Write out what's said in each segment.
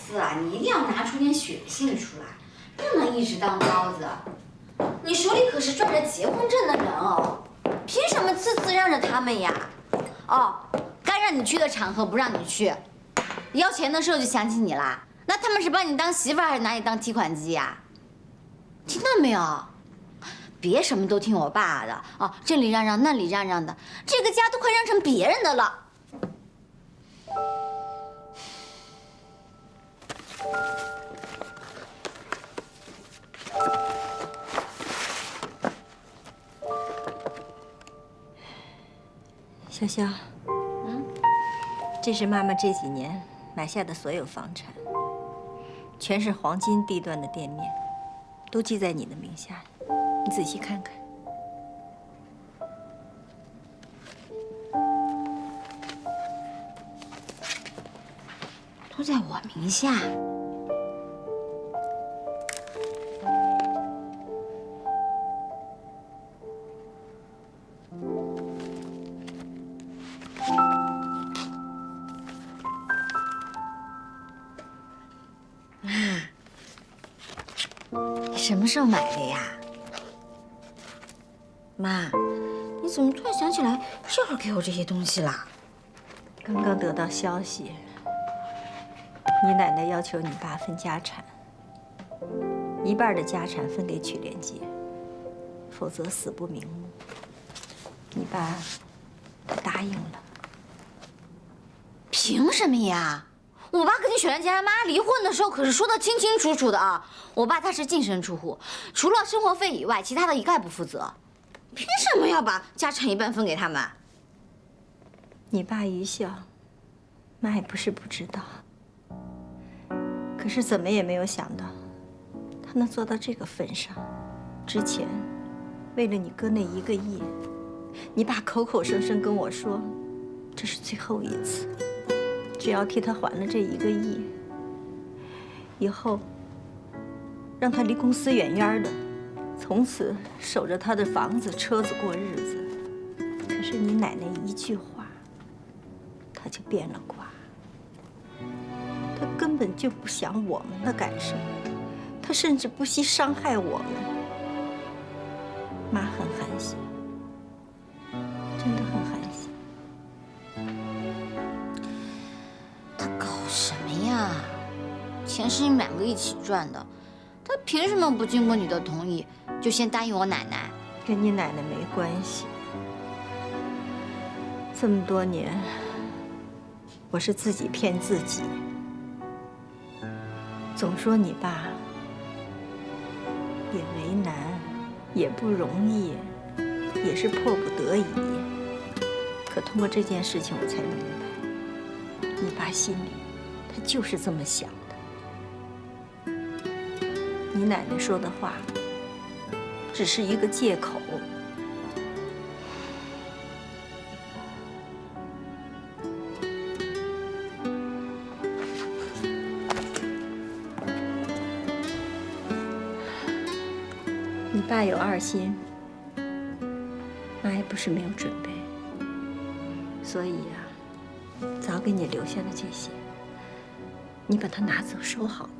次啊，你一定要拿出点血性出来，不能一直当包子。你手里可是攥着结婚证的人哦，凭什么次次让着他们呀？哦，该让你去的场合不让你去，要钱的时候就想起你啦。那他们是把你当媳妇儿还是拿你当提款机呀？听到没有？别什么都听我爸的啊，这里让让那里让让的，这个家都快让成别人的了。潇潇，这是妈妈这几年买下的所有房产，全是黄金地段的店面，都记在你的名下，你仔细看看。都在我名下。你什么时候买的呀？妈，你怎么突然想起来这会儿给我这些东西啦？刚刚得到消息，你奶奶要求你爸分家产，1半的家产分给曲连杰，否则死不瞑目。你爸他答应了。凭什么呀？我爸跟你雪兰姐他妈离婚的时候可是说得清清楚楚的啊！我爸他是净身出户，除了生活费以外，其他的一概不负责。凭什么要把家产一半分给他们？你爸愚孝，妈也不是不知道，可是怎么也没有想到，他能做到这个份上。之前，为了你哥那1个亿，你爸口口声声跟我说，这是最后一次，只要替他还了这1个亿，以后让他离公司远远的，从此守着他的房子、车子过日子。可是你奶奶一句话，他就变了卦。他根本就不想我们的感受，他甚至不惜伤害我们。妈很寒心，真的很寒心。他搞什么呀？钱是你们2个一起赚的，他凭什么不经过你的同意就先答应我奶奶？跟你奶奶没关系。这么多年，我是自己骗自己，总说你爸也为难，也不容易，也是迫不得已。可通过这件事情，我才明白，你爸心里他就是这么想的。你奶奶说的话，只是一个借口。你爸有2心，妈也不是没有准备，所以呀，早给你留下的这些，你把它拿走收好了。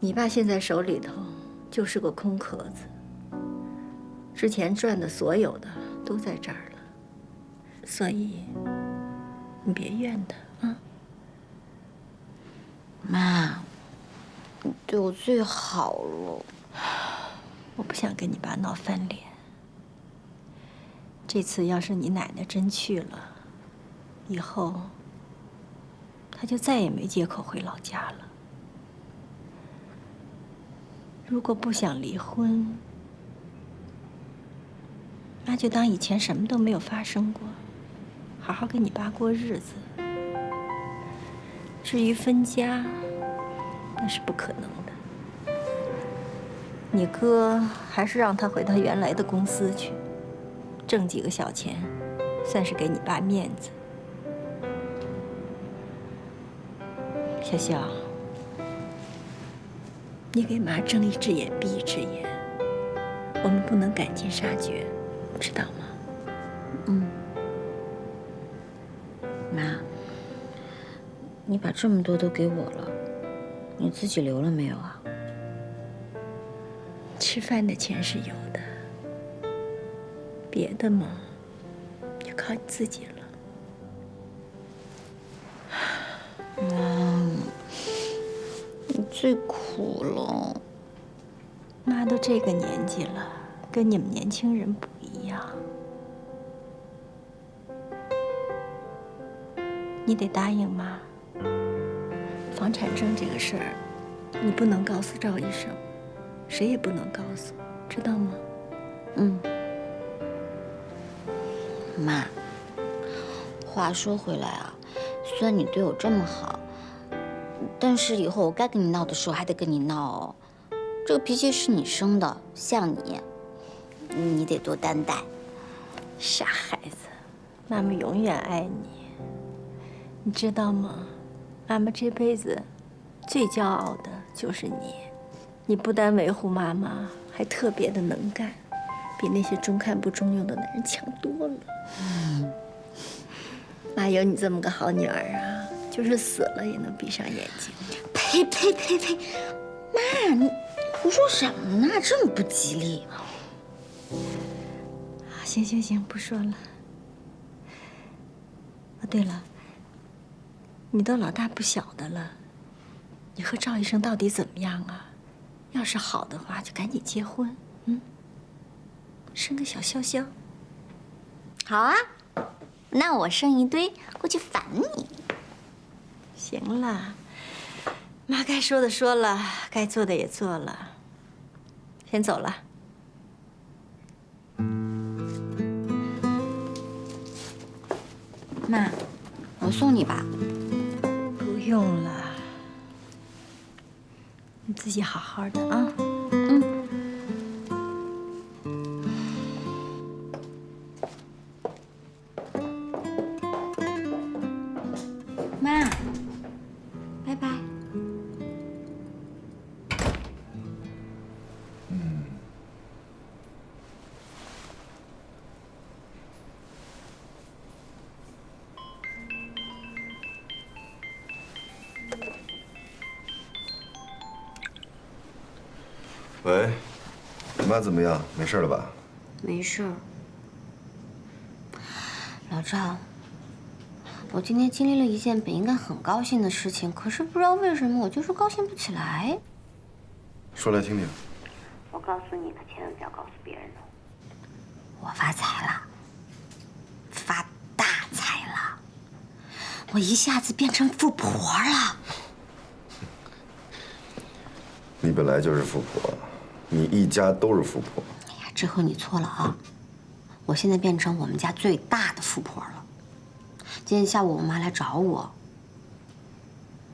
你爸现在手里头就是个空壳子，之前赚的所有的都在这儿了，所以你别怨他啊。妈，你对我最好了。我不想跟你爸闹翻脸。这次要是你奶奶真去了，以后他就再也没借口回老家了。如果不想离婚，那就当以前什么都没有发生过，好好跟你爸过日子。至于分家，那是不可能的。你哥还是让他回他原来的公司去，挣几个小钱，算是给你爸面子。小小，你给妈睁一只眼闭一只眼，我们不能赶尽杀绝，知道吗？妈，你把这么多都给我了，你自己留了没有啊？吃饭的钱是有的，别的嘛，就靠你自己了。妈，你最苦了。妈都这个年纪了，跟你们年轻人不一样。你得答应妈，房产证这个事儿，你不能告诉赵医生，谁也不能告诉，知道吗？嗯。妈，话说回来啊，虽然你对我这么好，但是以后我该跟你闹的时候还得跟你闹哦。这个脾气是你生的，像你，你得多担待。傻孩子，妈妈永远爱你。你知道吗？妈妈这辈子最骄傲的就是你。你不但维护妈妈，还特别的能干，比那些中看不中用的男人强多了。妈有你这么个好女儿啊，就是死了也能闭上眼睛。呸呸呸呸！妈，你胡说什么呢？这么不吉利。行行行，不说了。哦，对了，你都老大不小的了，你和赵医生到底怎么样啊？要是好的话，就赶紧结婚，生个小潇潇。好啊，那我生一堆过去烦你。行了，妈该说的说了，该做的也做了，先走了。妈，我送你吧。不用了，你自己好好的啊。妈，拜拜。喂，你妈怎么样？没事了吧？没事儿。老赵，我今天经历了一件本应该很高兴的事情，可是不知道为什么我就是高兴不起来。说来听听。我告诉你，可千万不要告诉别人哦。我发财了，发大财了，我一下子变成富婆了。你本来就是富婆，你一家都是富婆。哎呀，志和你错了啊！我现在变成我们家最大的富婆了。今天下午我妈来找我，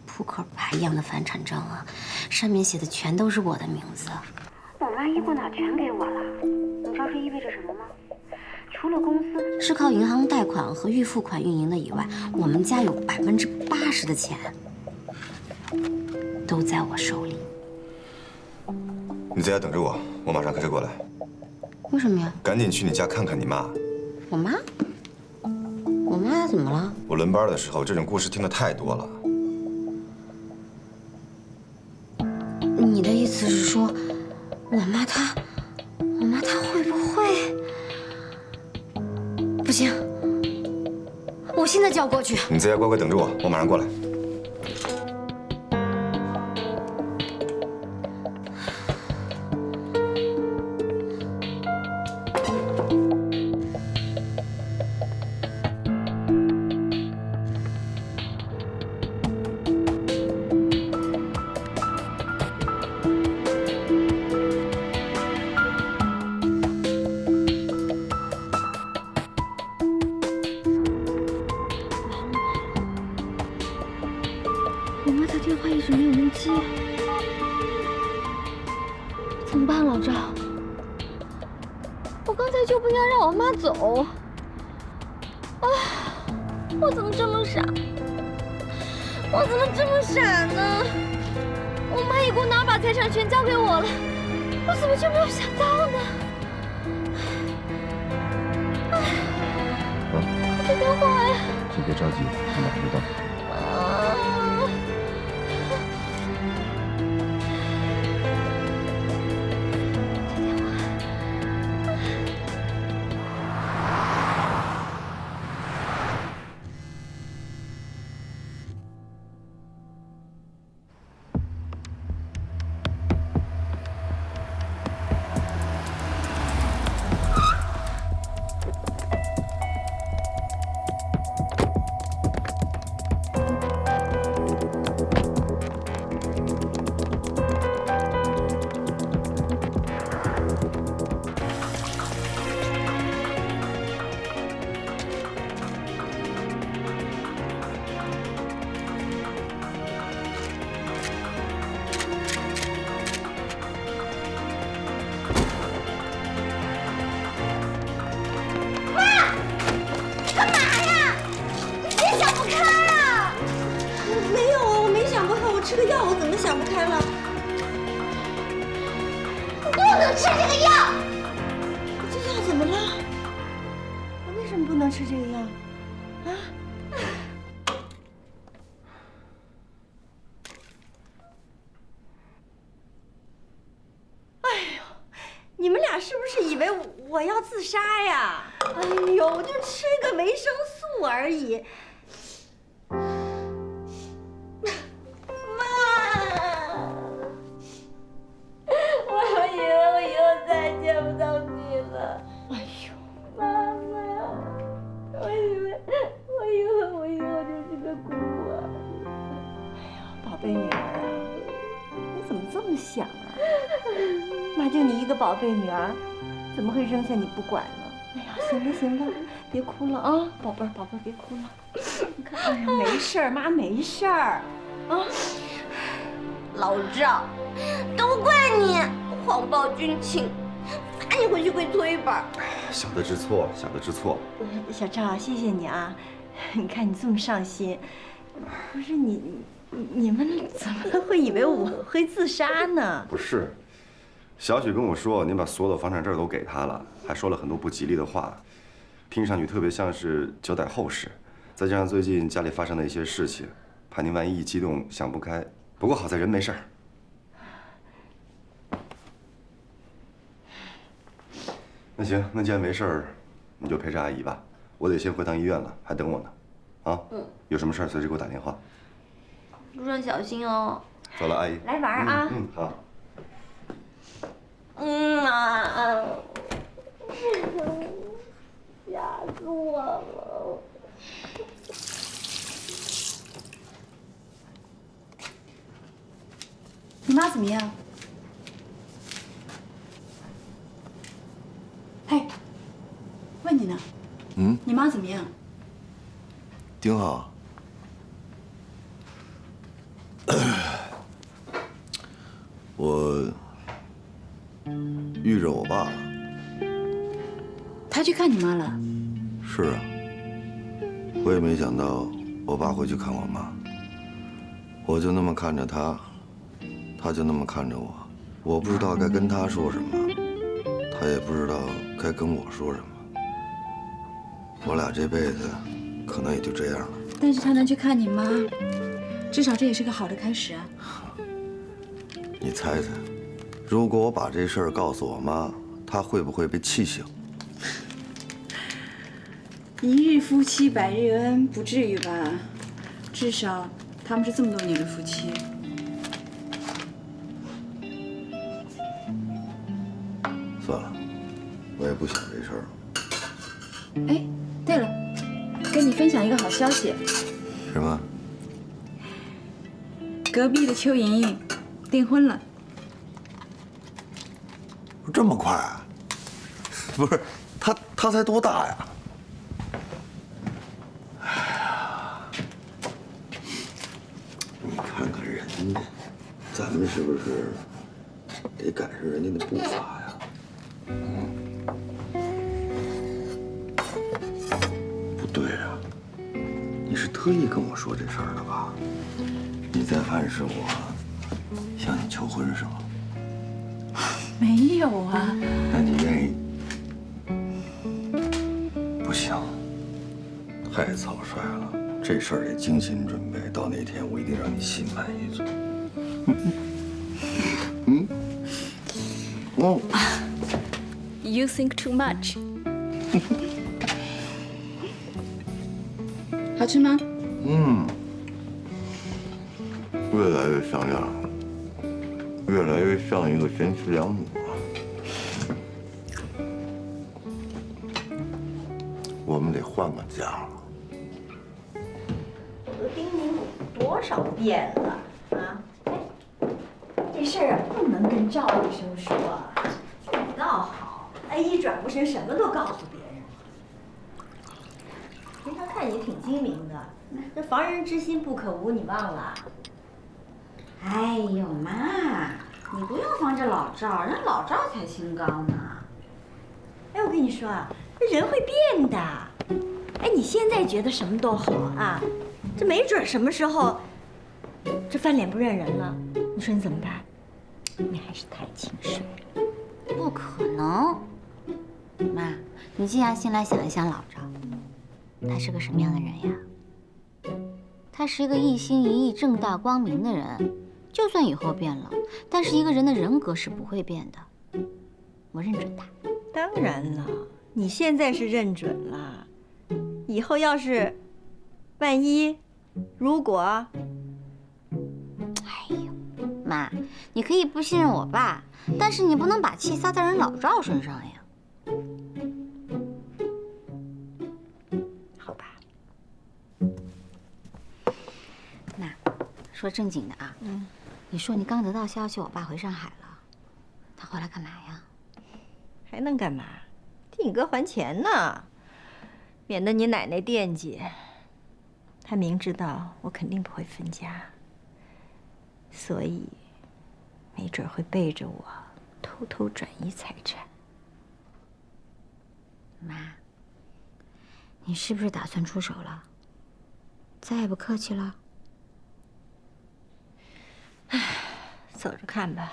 扑克牌一样的房产证啊，上面写的全都是我的名字。我妈一过脑全给我了，你知道这意味着什么吗？除了公司是靠银行贷款和预付款运营的以外，我们家有80%的钱都在我手里。你在家等着我，我马上开车过来。为什么呀？赶紧去你家看看你妈。我妈？我妈怎么了？我轮班的时候，这种故事听得太多了。你的意思是说，我妈她会不会？不行，我现在就要过去。你在家乖乖等着我，我马上过来。我妈的电话一直没有人接，怎么办，老赵？我刚才就不应该让我妈走。啊，我怎么这么傻？我怎么这么傻呢？我妈也给我拿把财产全交给我了，我怎么就没有想到呢？快接电话呀！先别着急，我马上就到。这个药我怎么想不开了？不能吃这个药。这药怎么了？我为什么不能吃这个药？啊？你们俩是不是以为我要自杀呀？哎呦，我就吃个维生素而已。妈，我以为我以后再也见不到你了。哎呦，妈妈，我以为我以后就是个孤儿。哎呀，宝贝女儿啊，你怎么这么想啊？妈就你一个宝贝女儿，怎么会扔下你不管呢？哎呀，行了，别哭了啊，宝贝儿别哭了。你看，哎呀，没事儿，妈没事儿，啊。老赵，都怪你谎报军情，罚你回去跪搓衣板。小的知错，小的知错。小赵，谢谢你啊！你看你这么上心，不是你们怎么会以为我会自杀呢？不是，小许跟我说，您把所有的房产证都给他了，还说了很多不吉利的话，听上去特别像是交代后事。再加上最近家里发生的一些事情，怕您万一一激动想不开。不过好在人没事儿。那行，那既然没事儿，你就陪着阿姨吧。我得先回趟医院了，还等我呢。啊，有什么事儿随时给我打电话。路上小心哦。走了，阿姨。来玩啊。好。吓死我了！你妈怎么样？嘿，问你呢。你妈怎么样？挺好。我遇着我爸了。他去看你妈了？是啊，我也没想到我爸会去看我妈。我就那么看着他，他就那么看着我。我不知道该跟他说什么，他也不知道该跟我说什么。我俩这辈子可能也就这样了。但是他能去看你妈，至少这也是个好的开始啊。你猜猜，如果我把这事儿告诉我妈，她会不会被气醒？一日夫妻百日恩，不至于吧？至少他们是这么多年的夫妻。算了，我也不想这事儿了。哎，对了，跟你分享一个好消息。什么？隔壁的邱莹莹订婚了。这么快啊？不是，他才多大呀？哎呀，你看看人家，咱们是不是得赶上人家的步伐呀？不对啊，你是特意跟我说这事儿的吧？你在暗示我向你求婚是吗？没有啊。那你愿意？不行，太草率了，这事儿得精心准备，到那天我一定让你心满意足。You think too much 。好吃吗？越来越像样，越来越像一个贤妻良母啊。我们得换个家了。我都叮咛你多少遍了啊！哎，这事儿啊不能跟赵医生说，你倒好，哎，一转过身什么都告诉别人。平常看你挺精明的，这防人之心不可无，你忘了？哎呦妈，你不用防着老赵，人老赵才清高呢。哎，我跟你说啊，人会变的。哎，你现在觉得什么都好啊，这没准什么时候这翻脸不认人了，你说你怎么办？你还是太轻率了。不可能。妈，你静下心来想一想老赵，他是个什么样的人呀？他是一个一心一意、正大光明的人，就算以后变了，但是一个人的人格是不会变的。我认准他。当然了，你现在是认准了，以后要是万一如果，哎呦，妈，你可以不信任我爸，但是你不能把气撒在人老赵身上呀。好吧。妈，说正经的啊，你说你刚得到消息我爸回上海了，他回来干嘛呀？还能干嘛？替你哥还钱呢，免得你奶奶惦记。他明知道我肯定不会分家，所以没准会背着我偷偷转移财产。妈，你是不是打算出手了？再也不客气了？走着看吧。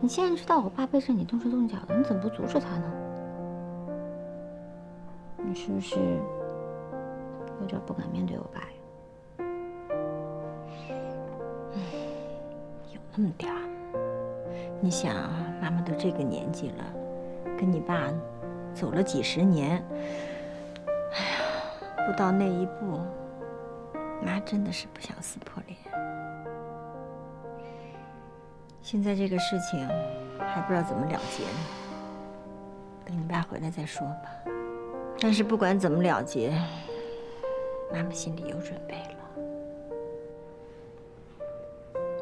你既然知道我爸背着你动手动脚的，你怎么不阻止他呢？你是不是有点不敢面对我爸呀？有那么点儿。你想啊，妈妈都这个年纪了，跟你爸走了几十年，哎呀，不到那一步，妈真的是不想撕破脸。现在这个事情还不知道怎么了结呢，等你爸回来再说吧。但是不管怎么了结，妈妈心里有准备了。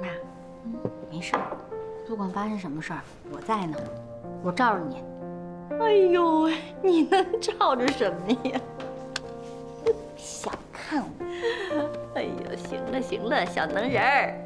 妈，没事儿，不管发生什么事儿，我在呢，我罩着你。哎呦喂，你能罩着什么呀？小看我。哎呦，行了行了，小能人儿。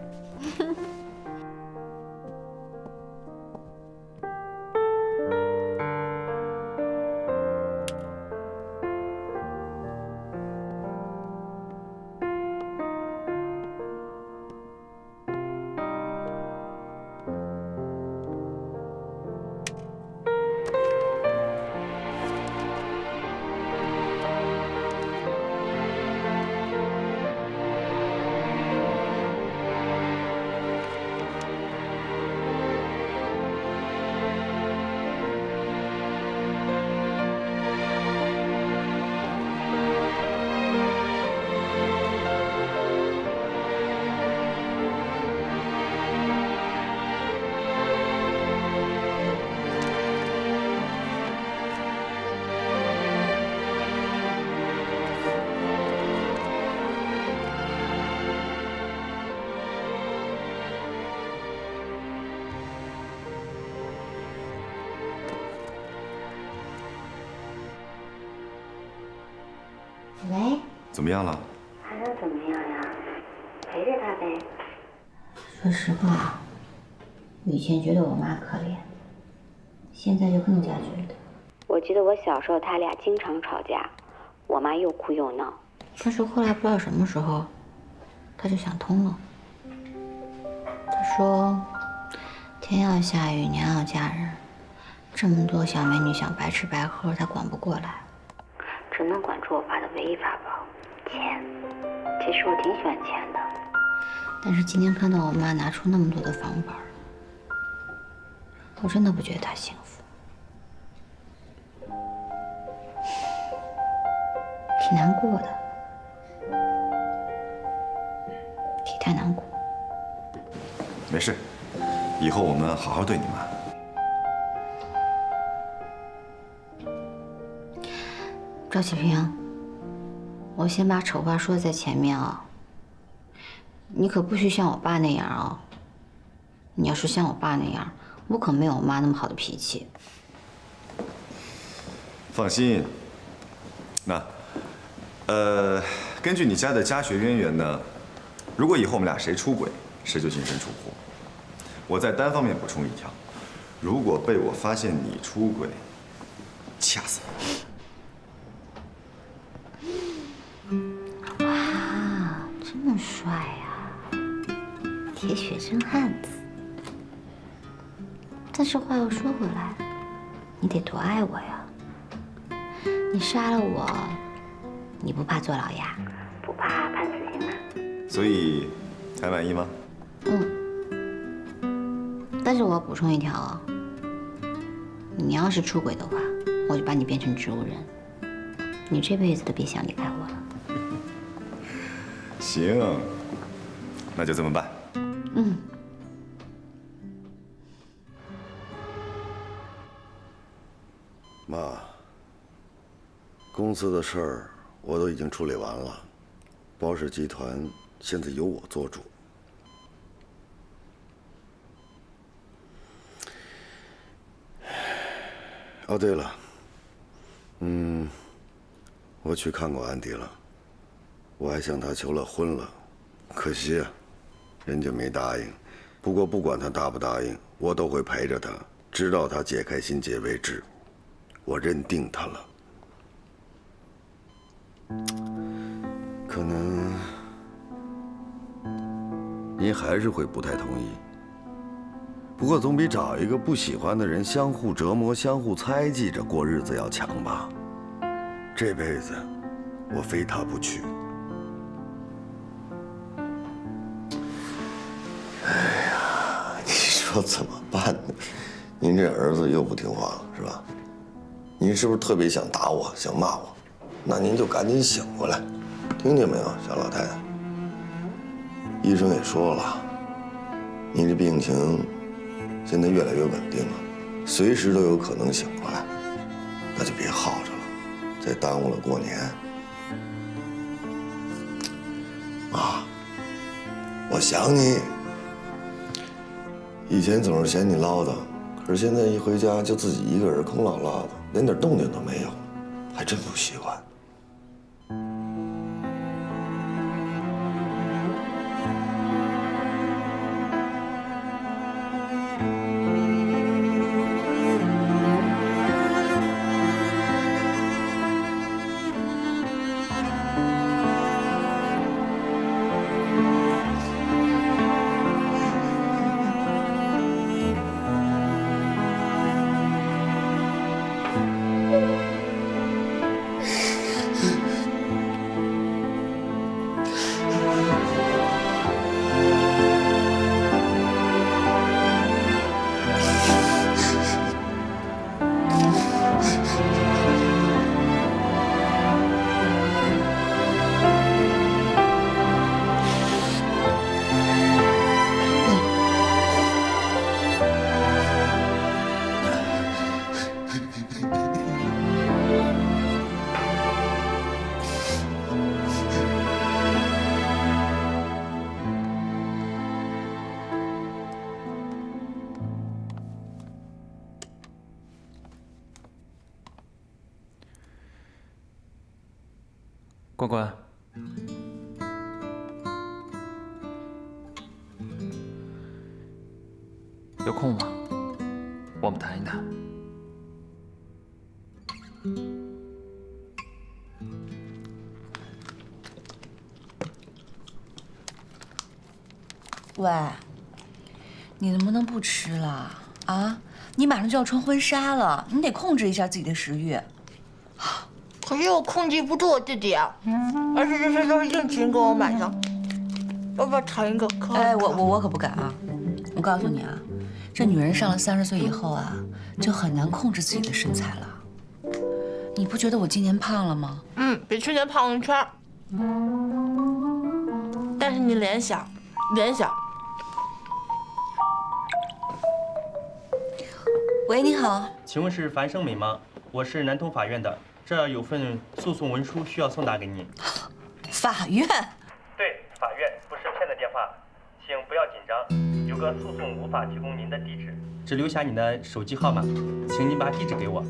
喂，怎么样了？还能怎么样呀？陪着他呗。说实话，以前觉得我妈可怜，现在就更加觉得。我记得我小时候，他俩经常吵架，我妈又哭又闹。但是后来不知道什么时候，他就想通了。他说：“天要下雨，娘要嫁人，这么多小美女想白吃白喝，他管不过来。”只能管住我爸的唯一法宝，钱。其实我挺喜欢钱的，但是今天看到我妈拿出那么多的房本，我真的不觉得她幸福，挺难过的，替她难过。没事，以后我们好好对你妈。赵启平，我先把丑话说在前面啊，你可不许像我爸那样啊。你要是像我爸那样，我可没有我妈那么好的脾气。放心，那，根据你家的家学渊源呢，如果以后我们俩谁出轨，谁就净身出户。我再单方面补充一条，如果被我发现你出轨，掐死你。哇，铁血真汉子。但是话又说回来，你得多爱我呀！你杀了我，你不怕坐牢呀？不怕判死刑啊？所以还满意吗？但是我要补充一条哦，你要是出轨的话，我就把你变成植物人，你这辈子都别想离开我了。行，那就这么办。妈，公司的事儿我都已经处理完了，包氏集团现在由我做主。哦，对了，我去看过安迪了，我还向他求了婚了，可惜啊，人家没答应。不过不管他答不答应，我都会陪着他，直到他解开心结为止。我认定他了。可能您还是会不太同意，不过总比找一个不喜欢的人相互折磨、相互猜忌着过日子要强吧。这辈子我非他不娶。哎呀，你说怎么办呢？您这儿子又不听话了，是吧？您是不是特别想打我，想骂我？那您就赶紧醒过来，听见没有，小老太太？医生也说了，您这病情现在越来越稳定了，随时都有可能醒过来，那就别耗着了，再耽误了过年。妈，我想你。以前总是嫌你唠叨，可是现在一回家就自己一个人空落落的，连点动静都没有，还真不习惯。关关，有空吗？我们谈一谈。喂，你能不能不吃了啊？你马上就要穿婚纱了，你得控制一下自己的食欲。可是我控制不住我自己啊，而且这些都是应勤给我买的，要不要尝一个可？哎，我可不敢啊！我告诉你啊，这女人上了30岁以后啊，就很难控制自己的身材了。你不觉得我今年胖了吗？比去年胖了1圈。但是你脸小，脸小。喂，你好，请问是樊胜美吗？我是南通法院的，这儿有份诉讼文书需要送达给您。法院？对，法院，不是骗的电话，请不要紧张。有个诉讼无法提供您的地址，只留下你的手机号码，请您把地址给我。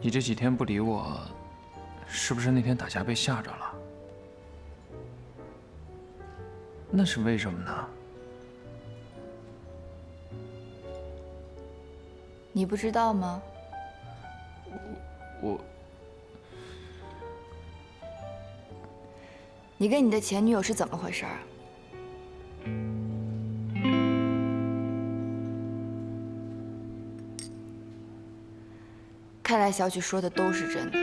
你这几天不理我，是不是那天打架被吓着了？那是为什么呢？你不知道吗？你跟你的前女友是怎么回事？看来小曲说的都是真的。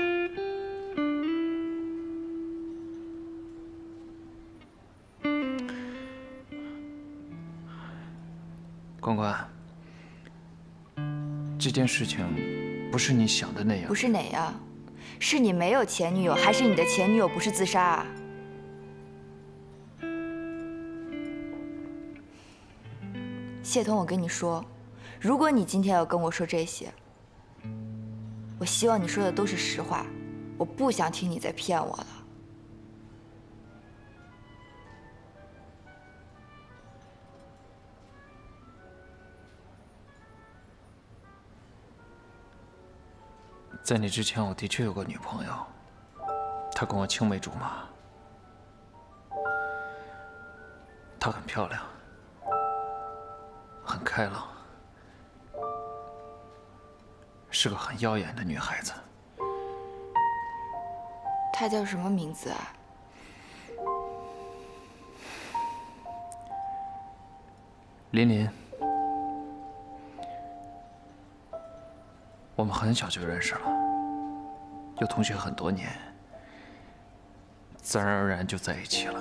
关关，这件事情不是你想的那样。不是哪样？是你没有前女友，还是你的前女友不是自杀啊？谢彤，我跟你说，如果你今天要跟我说这些，我希望你说的都是实话，我不想听你在骗我了。在你之前，我的确有个女朋友，她跟我青梅竹马，她很漂亮，很开朗，是个很耀眼的女孩子。她叫什么名字啊？琳琳，我们很小就认识了，又同学很多年，自然而然就在一起了。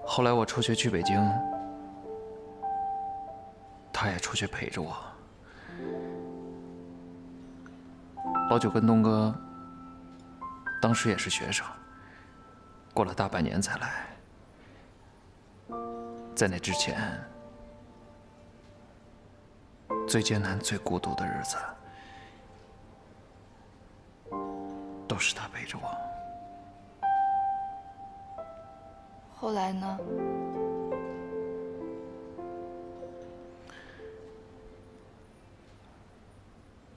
后来我辍学去北京，她也出去陪着我。老九跟东哥当时也是学生，过了大半年才来。在那之前，最艰难、最孤独的日子，都是他陪着我。后来呢？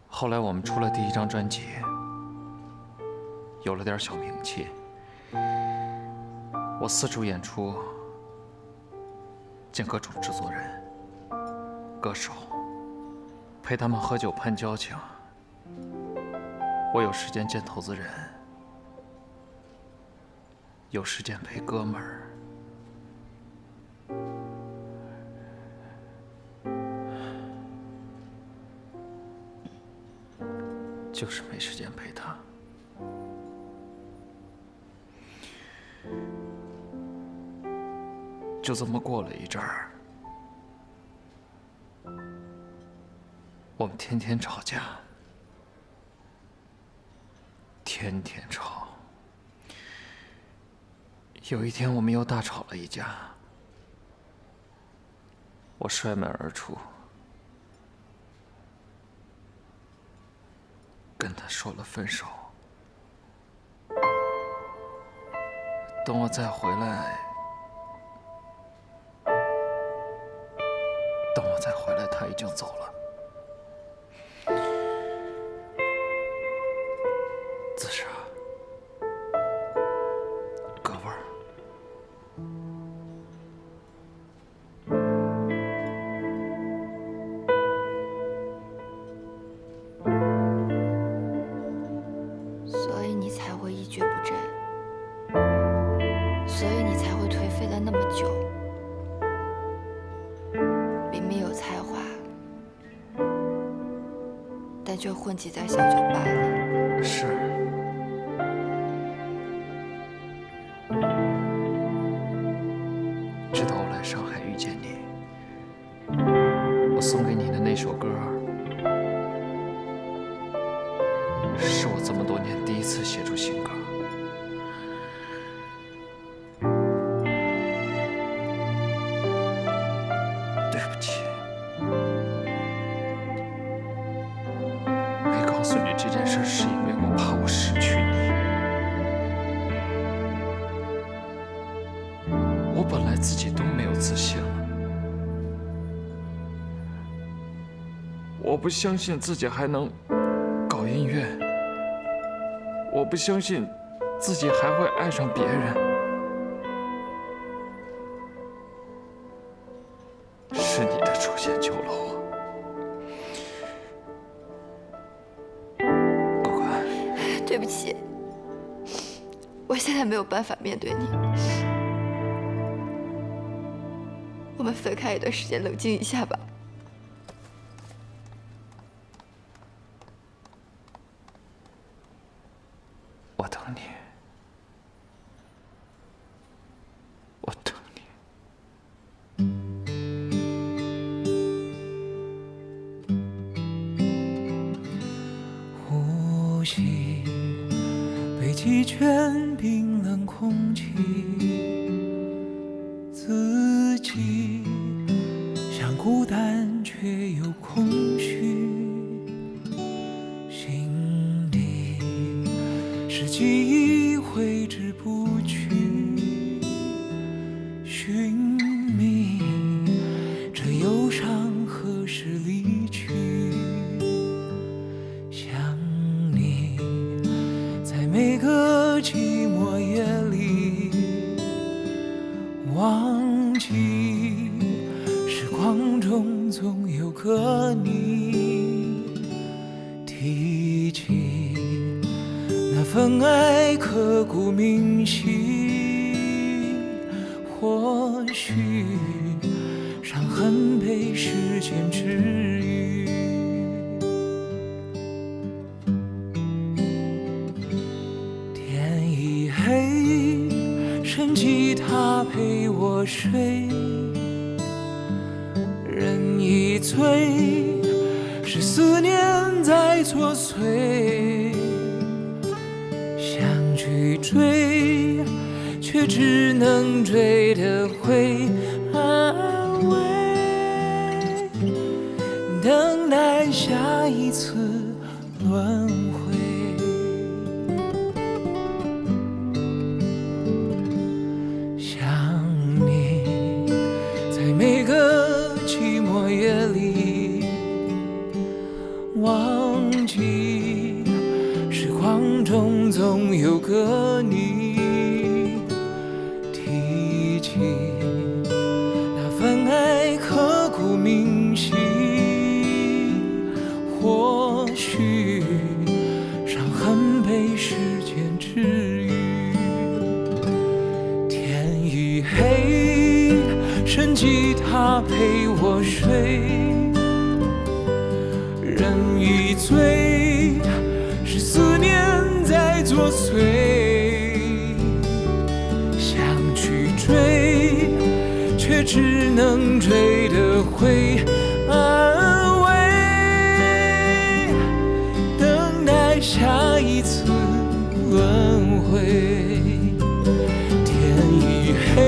后来我们出了第一张专辑，有了点小名气，我四处演出，见各种制作人、歌手，陪他们喝酒攀交情。我有时间见投资人，有时间陪哥们儿。就是没时间陪他。就这么过了一阵儿，我们天天吵架，天天吵。有一天我们又大吵了一架，我摔门而出，跟他说了分手。等我再回来，他已经走了。自杀，葛味儿。所以你才会一蹶不振，所以你才会颓废了那么久。明明有才华，但却混迹在小酒吧里。是。直到我来上海遇见你，我送给你的那首歌，是我这么多年第一次写出新歌。对不起，没告诉你这件事，是因为我怕我失去你。我本来自己都没有自信了，我不相信自己还能搞一音乐，我不相信自己还会爱上别人。是你的出现救了我。乖乖，对不起，我现在没有办法面对你。我们分开一段时间，冷静一下吧。我等你，我等你。呼吸，被鸡圈冰冷空气，自己像孤单却又空虚，心底是记忆挥之不去，寻觅这忧伤何时离去，想你在每个寂寞夜里，忘记时光中总有个你，提起那份爱刻骨铭心，或许伤痕被时间治愈。天已黑，剩吉他陪我睡，人已醉，是思念在作祟，想去追，却只能追得回安慰，等待下一次轮回。想你在每个寂寞夜里，忘记时光中总有个你，提起那份爱刻骨铭心，或许伤痕被时间治愈。天已黑，剩吉他陪我睡，人已醉，是思念在作祟，想去追，却只能追得回安慰，等待下一次轮回。天已黑，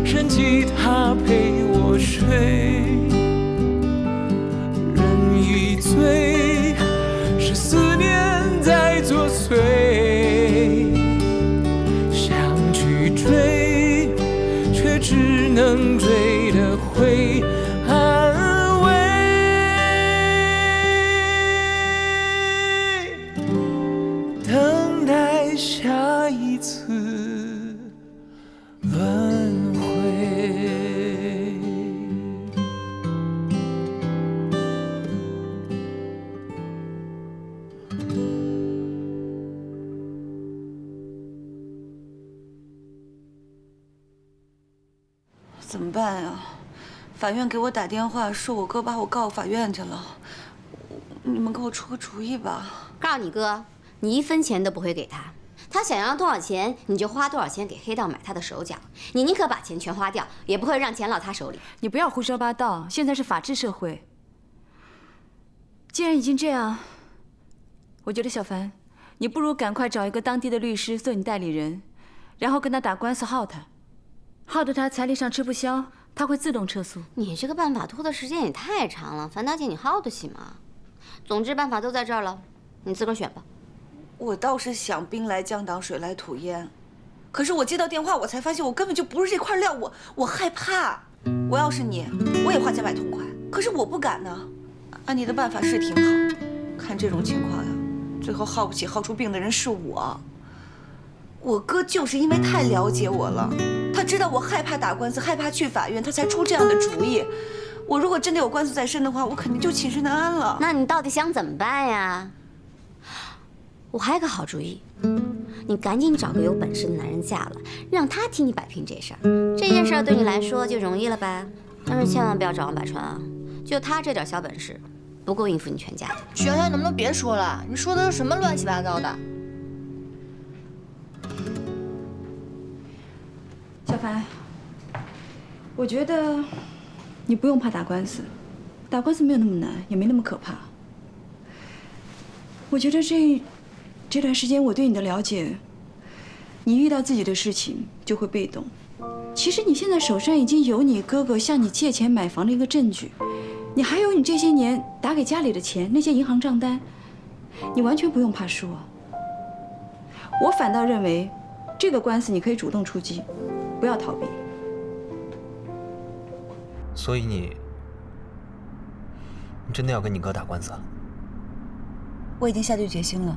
剩吉他陪我睡，人已醉，是思念在作祟，想去追，却只能追得回安慰，等待下一次轮回。怎么办呀？法院给我打电话说我哥把我告法院去了，你们给我出个主意吧。告你哥，你1分钱都不会给他，他想要多少钱你就花多少钱给黑道买他的手脚，你宁可把钱全花掉，也不会让钱落他手里。你不要胡说八道，现在是法治社会。既然已经这样，我觉得小凡，你不如赶快找一个当地的律师做你代理人，然后跟他打官司耗他。耗得他财力上吃不消，他会自动撤诉。你这个办法拖的时间也太长了，樊大姐，你耗得起吗？总之办法都在这儿了，你自个儿选吧。我倒是想兵来将挡，水来土掩，可是我接到电话，我才发现我根本就不是这块料，我害怕。我要是你，我也花钱买痛快，可是我不敢呢。按你的办法是挺好，看这种情况呀，最后耗不起、耗出病的人是我。我哥就是因为太了解我了，他知道我害怕打官司，害怕去法院，他才出这样的主意。我如果真的有官司在身的话，我肯定就寝食难安了。那你到底想怎么办呀？我还有个好主意，你赶紧找个有本事的男人嫁了，让他替你摆平这事儿。这件事儿对你来说就容易了吧？但是千万不要找王百川啊，就他这点小本事，不够应付你全家的。璇璇，能不能别说了？你说的是什么乱七八糟的？小凡，我觉得你不用怕打官司，打官司没有那么难，也没那么可怕。我觉得这段时间我对你的了解，你遇到自己的事情就会被动。其实你现在手上已经有你哥哥向你借钱买房的一个证据，你还有你这些年打给家里的钱，那些银行账单，你完全不用怕输啊。我反倒认为，这个官司你可以主动出击，不要逃避。所以你真的要跟你哥打官司啊？我已经下定决心了。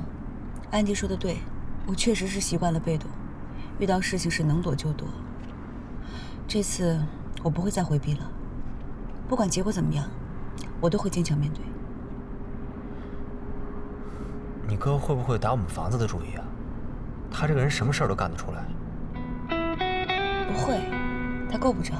安迪说的对，我确实是习惯了被动，遇到事情是能躲就躲。这次我不会再回避了，不管结果怎么样，我都会坚强面对。你哥会不会打我们房子的主意啊？他这个人什么事儿都干得出来。不会，他够不着。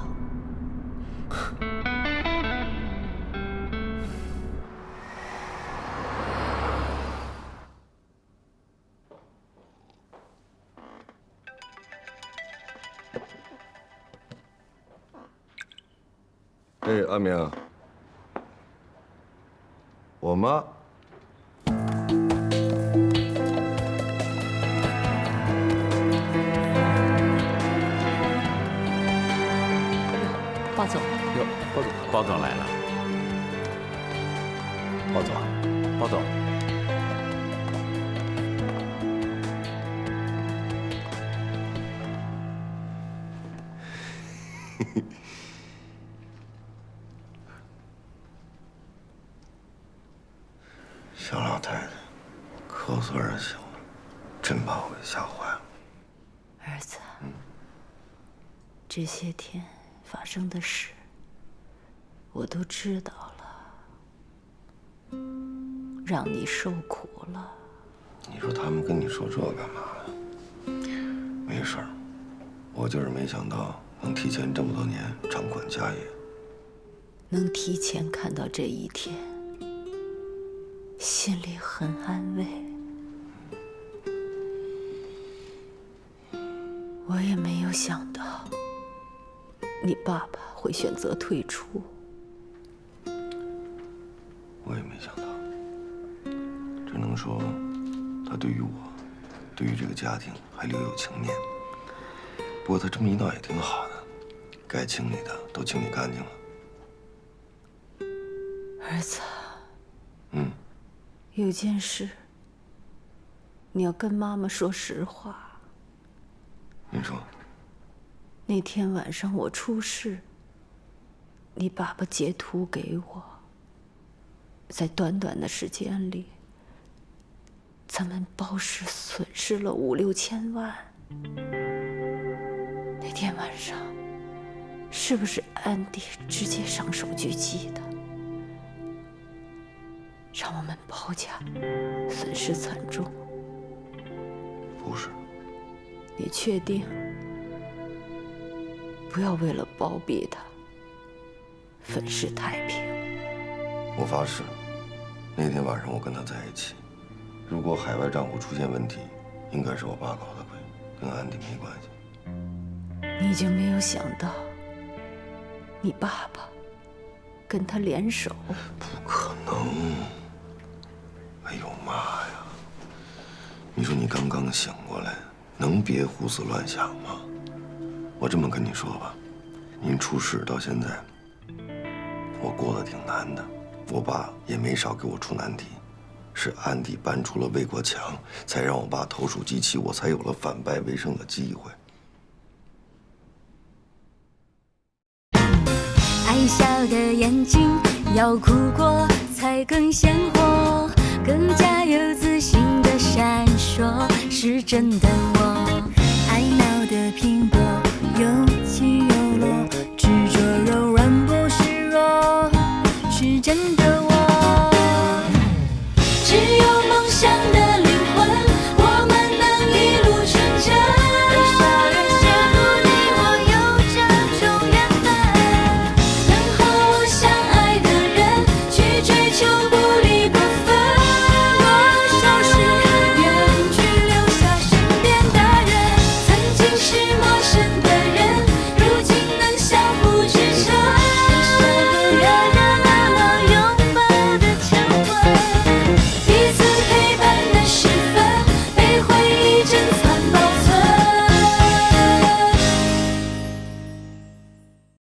哎，阿明，我妈。鲍总，哟，包总，包总来了。包总，包总。小老太太咳嗽而醒了，真把我给吓坏了。儿子，这些天发生的事，我都知道了，让你受苦了。你说他们跟你说这干嘛呀？没事儿，我就是没想到能提前这么多年掌管家业，能提前看到这一天，心里很安慰。我也没有想到，你爸爸会选择退出。我也没想到，只能说他对于我，对于这个家庭还留有情念。不过他这么一闹也挺好的，该清理的都清理干净了。儿子，有件事你要跟妈妈说实话。您说。那天晚上我出事，你爸爸截图给我，在短短的时间里，咱们包氏损失了5、6千万。那天晚上，是不是安迪直接上手狙击的，让我们包家损失惨重？不是。你确定？不要为了包庇他，粉饰太平。我发誓，那天晚上我跟他在一起。如果海外账户出现问题，应该是我爸搞的鬼，跟安迪没关系。你就没有想到，你爸爸跟他联手？不可能！哎呦妈呀！你说你刚刚醒过来，能别胡思乱想吗？我这么跟你说吧，您出事到现在，我过得挺难的，我爸也没少给我出难题，是安迪搬出了魏国强，才让我爸投鼠忌器，我才有了反败为胜的机会。爱笑的眼睛要哭过才更鲜活，更加有自信的闪烁，是真的我，爱闹得拼搏，